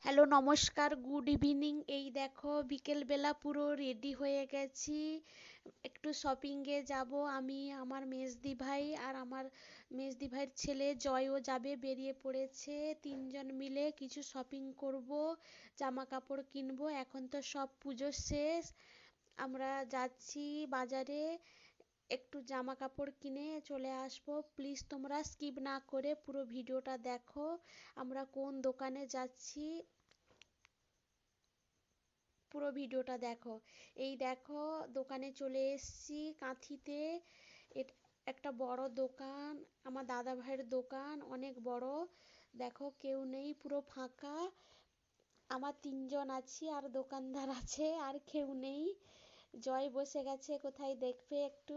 Hello নমস্কার, good evening. এই দেখো বিকেলবেলা পুরো রেডি হয়ে গেছি, একটু শপিংয়ে যাব। আমি, আমার মেজদি ভাই আর আমার মেজদি ভাইয়ের ছেলে জয়ও যাবে, বেরিয়ে পড়েছে। তিনজন মিলে কিছু শপিং করব, জামা কাপড় কিনবো। এখন তো সব পুজো শেষ, আমরা যাচ্ছি বাজারে, একটু জামা কাপড় কিনে চলে আসবো। প্লিজ তোমরা স্কিপ না করে পুরো ভিডিওটা দেখো, আমরা কোন দোকানে যাচ্ছি পুরো ভিডিওটা দেখো। এই দেখো, দোকানে চলে এসেছি কাঁথিতে। একটা বড় দোকান, আমার দাদা ভাইয়ের দোকান, অনেক বড়। দেখো কেউ নেই, পুরো ফাঁকা। আমার তিনজন আছি আর দোকানদার আছে, আর কেউ নেই। জয় বসে গেছে কোথায় দেখবে একটু।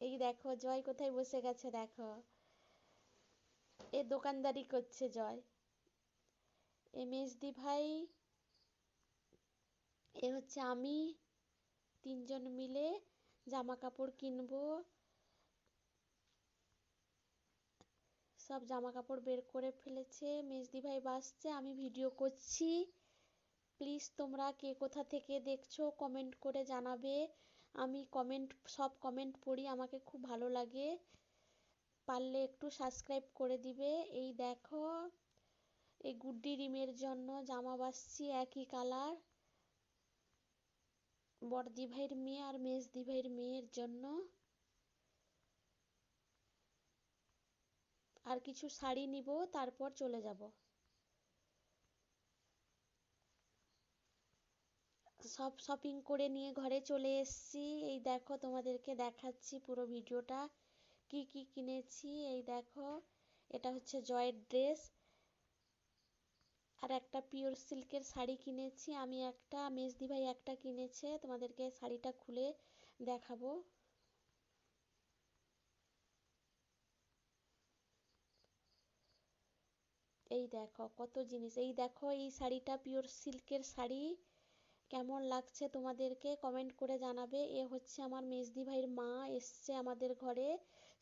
এই দেখো জয় কোথায় বসে গেছে দেখো, এ দোকানদারি করছে জয়। এ মেজদি ভাই, এ হচ্ছে আমি, তিনজন মিলে জামা কাপড় কিনবো। সব জামা কাপড় বের করে ফেলেছে, মেজদি ভাই বাসছে, আমি ভিডিও করছি। প্লিজ তোমরা কে কোথা থেকে দেখছো কমেন্ট করে জানাবে। আমি সব কমেন্ট পড়ি, আমাকে খুব ভালো লাগে। পারলে একটু সাবস্ক্রাইব করে দিবে। এই দেখো, এই গুড্ডি রিমের জন্য জামা বাসছি, একই কালার, বড়দি ভাইয়ের মেয়ে আর মেজদি ভাইয়ের মেয়ের জন্য। আর কিছু শাড়ি নিব, তারপর চলে যাব। সব শপিং করে নিয়ে ঘরে চলে এসেছি। এই দেখো তোমাদেরকে দেখাচ্ছি পুরো ভিডিওটা, কি কি কিনেছি। এই দেখো, এটা হচ্ছে জয়ের ড্রেস, আর একটা পিওর সিল্কের শাড়ি কিনেছি আমি, একটা মেজদি ভাই একটা কিনেছে, তোমাদেরকে শাড়িটা খুলে দেখাবো। এই দেখো কত জিনিস। এই দেখো, এই শাড়িটা পিওর সিল্কের শাড়ি, কেমন লাগছে তোমাদেরকে কমেন্ট করে জানাবে। এ হচ্ছে আমার মেজদি ভাইয়ের মা, এসছে আমাদের ঘরে,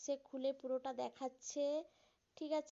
সে খুলে পুরোটা দেখাচ্ছে। ঠিক আছে।